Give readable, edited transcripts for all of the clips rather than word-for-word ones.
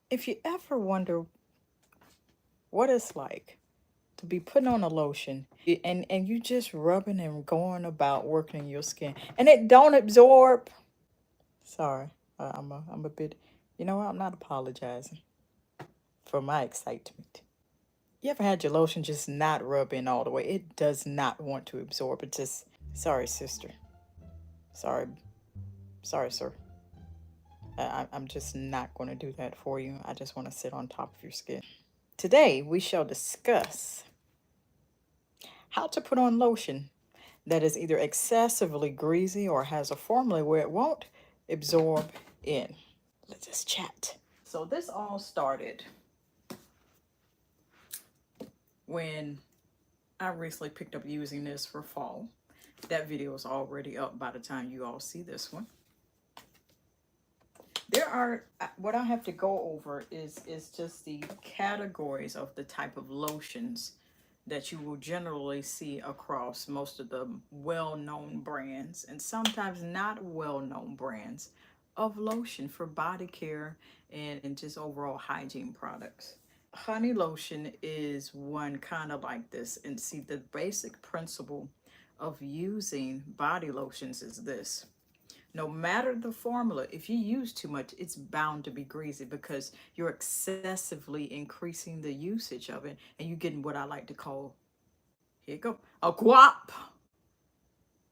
If you ever wonder what it's like to be putting on a lotion and you just rubbing and going about working in your skin and it don't absorb, sorry, I'm a bit, you know what, I'm not apologizing for my excitement. You ever had your lotion just not rub in all the way? It does not want to absorb. It just, sorry, sister. Sorry, sorry, sir. I'm just not going to do that for you. I just want to sit on top of your skin. Today, we shall discuss how to put on lotion that is either excessively greasy or has a formula where it won't absorb in. Let's just chat. So this all started when I recently picked up using this for fall. That video is already up by the time you all see this one. There are, what I have to go over is just the categories of the type of lotions that you will generally see across most of the well-known brands and sometimes not well-known brands of lotion for body care and just overall hygiene products. Honey lotion is one kind of like this, and see, the basic principle of using body lotions is this: no matter the formula, if you use too much, it's bound to be greasy because you're excessively increasing the usage of it, and you're getting what I like to call, here you go, a guap.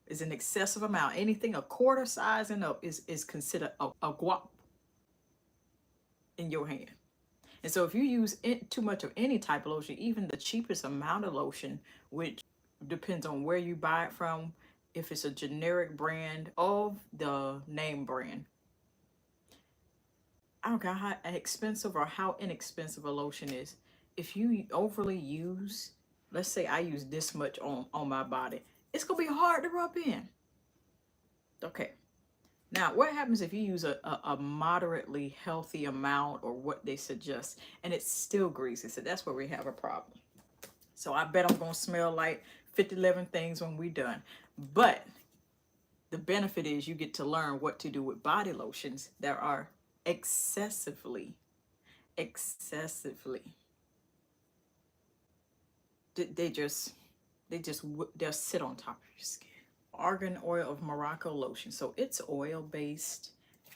Is an excessive amount. Anything a quarter size and up is considered a guap in your hand. And so if you use too much of any type of lotion, even the cheapest amount of lotion, which depends on where you buy it from, if it's a generic brand of the name brand, I don't care how expensive or how inexpensive a lotion is, if you overly use, let's say I use this much on my body, it's gonna be hard to rub in. Okay. Now, what happens if you use a moderately healthy amount, or what they suggest, and it's still greasy? So that's where we have a problem. So I bet I'm going to smell like 5011 things when we're done. But the benefit is you get to learn what to do with body lotions that are excessively, they'll sit on top of your skin. Argan oil of Morocco lotion. So it's oil based,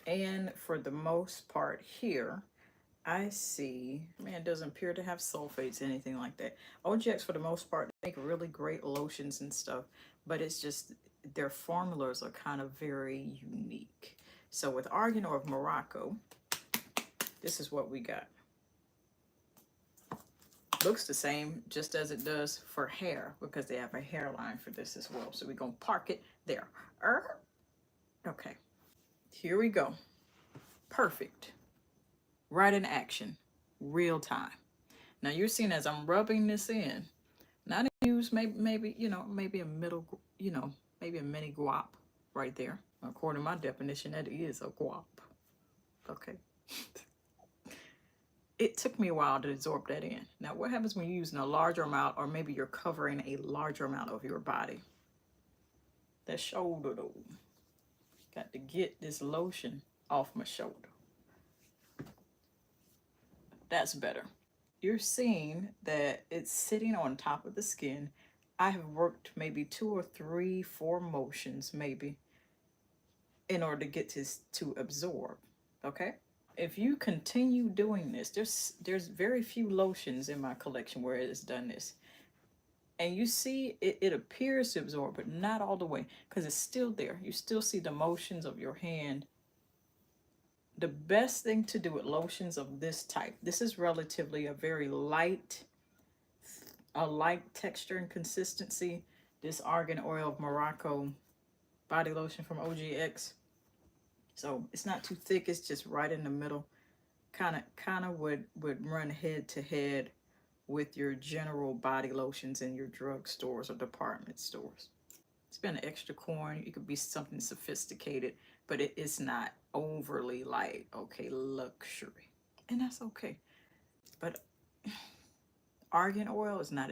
and for the most part here, I see, man, it doesn't appear to have sulfates, anything like that. OGX, for the most part, they make really great lotions and stuff, but it's just their formulas are kind of very unique. So with Argan oil of Morocco, this is what we got. Looks the same just as it does for hair, because they have a hairline for this as well. So we're going to park it there. Okay, here we go. Perfect. Right in action, real time. Now you're seeing as I'm rubbing this in, not use maybe you know, maybe a middle, you know, maybe a mini guap right there. According to my definition, that is a guap. Okay. It took me a while to absorb that in. Now, what happens when you're using a larger amount, or maybe you're covering a larger amount of your body? That shoulder, though. Got to get this lotion off my shoulder. That's better. You're seeing that it's sitting on top of the skin. I have worked maybe 2 or 3, 4 motions, maybe, in order to get this to absorb. Okay? If you continue doing this, there's very few lotions in my collection where it has done this. And you see it appears to absorb, but not all the way, because it's still there. You still see the motions of your hand. The best thing to do with lotions of this type, this is relatively a very light texture and consistency. This Argan oil of Morocco body lotion from OGX. So it's not too thick, it's just right in the middle. Kind of would run head to head with your general body lotions in your drugstores or department stores. Spend an extra coin. It could be something sophisticated, but it is not overly like, okay, luxury. And that's okay. But argan oil is not,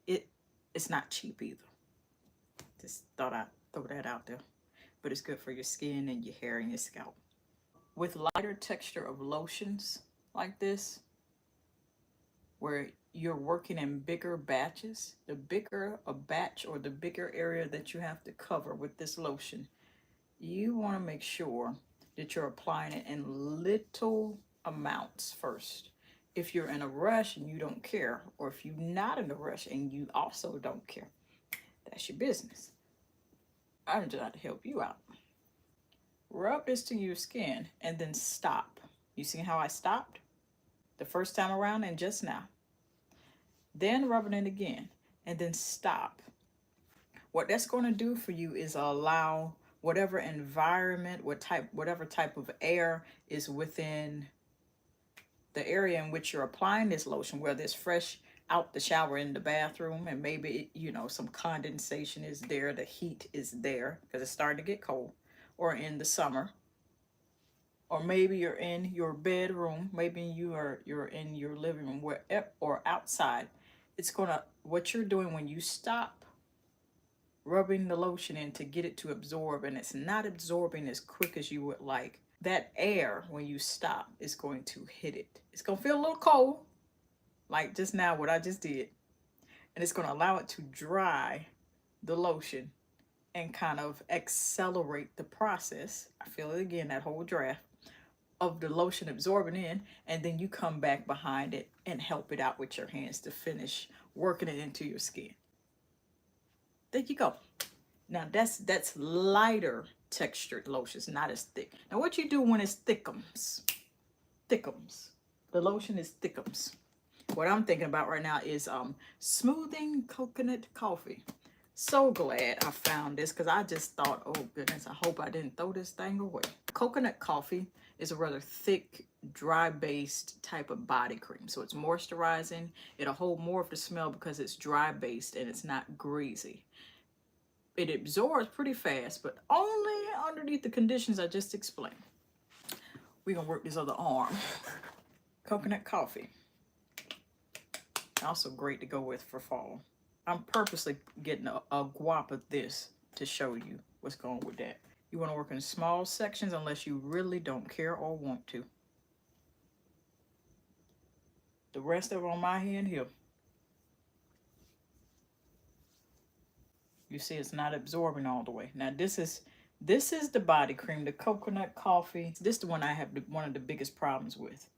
it's not cheap either. Just thought I'd throw that out there. but it's good for your skin and your hair and your scalp. With lighter texture of lotions like this, where you're working in bigger batches, the bigger a batch or the bigger area that you have to cover with this lotion, you want to make sure that you're applying it in little amounts first. If you're in a rush and you don't care, or if you're not in a rush and you also don't care, that's your business. I'm just trying to help you out. Rub this to your skin and then stop. You see how I stopped the first time around and just now? Then rub it in again and then stop. What that's going to do for you is allow whatever environment, whatever type of air is within the area in which you're applying this lotion, whether it's fresh out the shower in the bathroom and maybe, you know, some condensation is there, the heat is there because it's starting to get cold, or in the summer, or maybe you're in your bedroom, maybe you're in your living room, wherever, or outside. It's gonna, what you're doing when you stop rubbing the lotion in to get it to absorb, and it's not absorbing as quick as you would like, that air, when you stop, is going to hit it. It's gonna feel a little cold, like just now what I just did, and it's gonna allow it to dry the lotion and kind of accelerate the process. I feel it again, that whole draft of the lotion absorbing in, and then you come back behind it and help it out with your hands to finish working it into your skin. There you go. Now that's lighter textured lotions, not as thick. Now what you do when it's thickums, the lotion is thickums. What I'm thinking about right now is smoothing coconut coffee. So glad I found this because I just thought, oh goodness, I hope I didn't throw this thing away. Coconut coffee is a rather thick, dry-based type of body cream. So it's moisturizing. It'll hold more of the smell because it's dry-based and it's not greasy. It absorbs pretty fast, but only underneath the conditions I just explained. We're gonna work this other arm. Coconut coffee. Also great to go with for fall. I'm purposely getting a guap of this to show you what's going with that. You want to work in small sections unless you really don't care or want to. The rest of it on my hand here. You see it's not absorbing all the way. Now this is the body cream, the coconut coffee. This is the one I have one of the biggest problems with.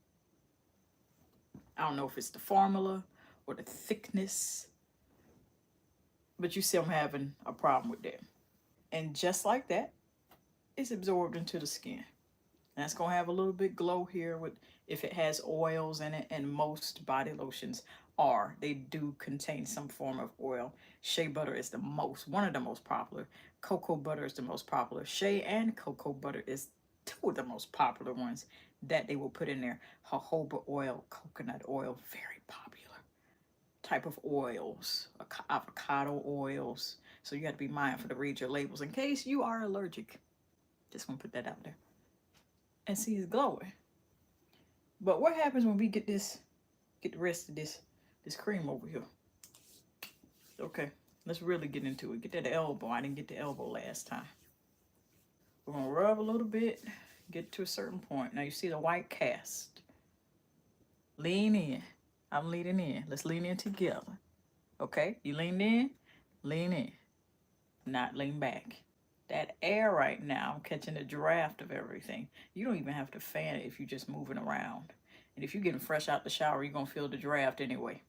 I don't know if it's the formula or the thickness, but you see I'm having a problem with that. And just like that, it's absorbed into the skin. And it's gonna have a little bit glow here with if it has oils in it, and most body lotions they do contain some form of oil. Shea butter is one of the most popular. Cocoa butter is the most popular. Shea and cocoa butter is two of the most popular ones that they will put in there. Jojoba oil, coconut oil, very popular type of oils, avocado oils. So you have to be mindful to read your labels in case you are allergic. Just gonna put that out there. And see, it's glowing. But what happens when we get the rest of this cream over here? Okay, let's really get into it. Get that elbow. I didn't get the elbow last time. We're gonna rub a little bit, get to a certain point. Now you see the white cast. Lean in. I'm leaning in. Let's lean in together. Okay, you lean in, not lean back. That air right now, I'm catching a draft of everything. You don't even have to fan it if you're just moving around. And if you're getting fresh out the shower, you're going to feel the draft anyway.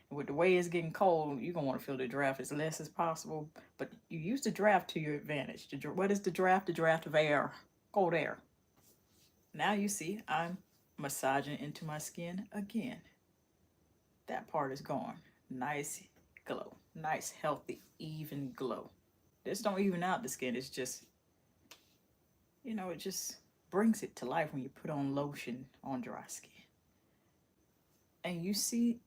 And with the way it's getting cold, you're going to want to feel the draft as less as possible. But you use the draft to your advantage. What is the draft? The draft of air, cold air. Now you see I'm massaging into my skin again. That part is gone. Nice glow. Nice, healthy, even glow. This don't even out the skin. It's just, you know, it just brings it to life when you put on lotion on dry skin. And you see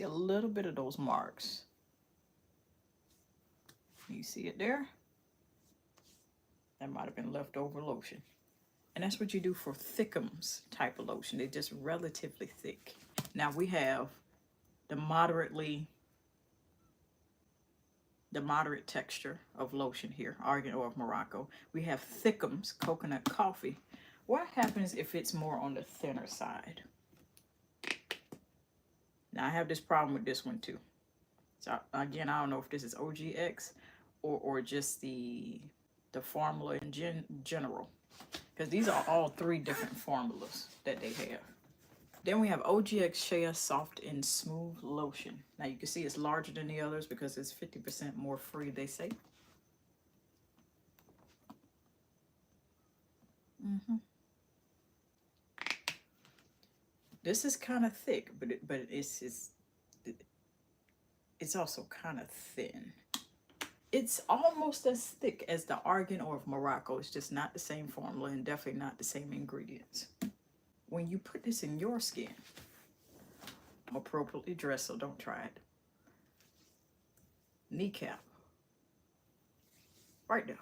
a little bit of those marks. You see it there? That might have been leftover lotion. And that's what you do for thickums type of lotion. They're just relatively thick. Now we have the moderately the moderate texture of lotion here, argan oil of Morocco. We have Thickums coconut coffee. What happens if it's more on the thinner side? Now I have this problem with this one too. So again, I don't know if this is OGX or just the formula in general, because these are all 3 different formulas that they have. Then we have OGX Shea Soft and Smooth Lotion. Now you can see it's larger than the others because it's 50% more free, they say. This is kind of thick, but it's also kind of thin. It's almost as thick as the argan oil of Morocco. It's just not the same formula and definitely not the same ingredients. When you put this in your skin, I'm appropriately dressed, so don't try it. Kneecap. Right there.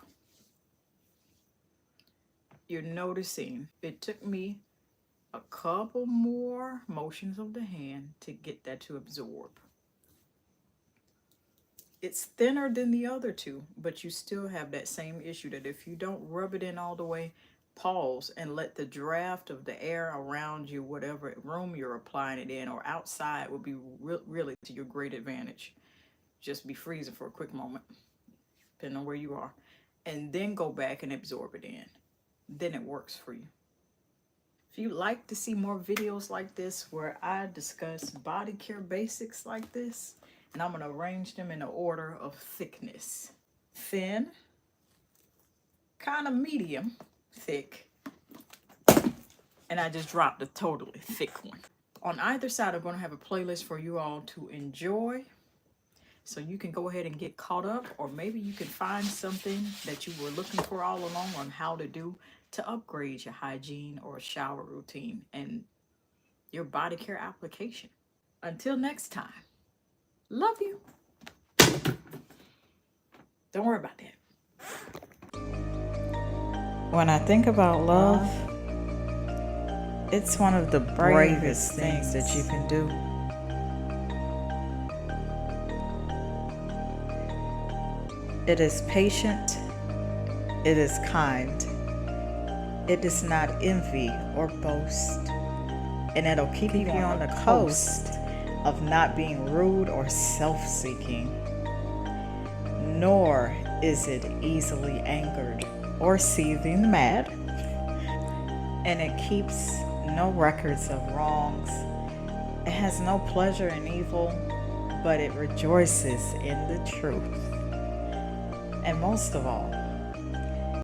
You're noticing it took me a couple more motions of the hand to get that to absorb. It's thinner than the other 2, but you still have that same issue that if you don't rub it in all the way, pause and let the draft of the air around you, whatever room you're applying it in or outside, will be really to your great advantage. Just be freezing for a quick moment, depending on where you are, and then go back and absorb it in. Then it works for you. If you'd like to see more videos like this where I discuss body care basics like this, and I'm going to arrange them in the order of thickness. Thin, kind of medium thick, and I just dropped the totally thick one. On either side, I'm going to have a playlist for you all to enjoy, so you can go ahead and get caught up, or maybe you can find something that you were looking for all along on how to do to upgrade your hygiene or shower routine and your body care application. Until next time. Love you. Don't worry about that. When I think about love, it's one of the bravest things that you can do. It is patient. It is kind. It does not envy or boast. And it'll keep you on the coast of not being rude or self-seeking, nor is it easily angered or seething mad, and it keeps no records of wrongs. It has no pleasure in evil, but it rejoices in the truth. And most of all,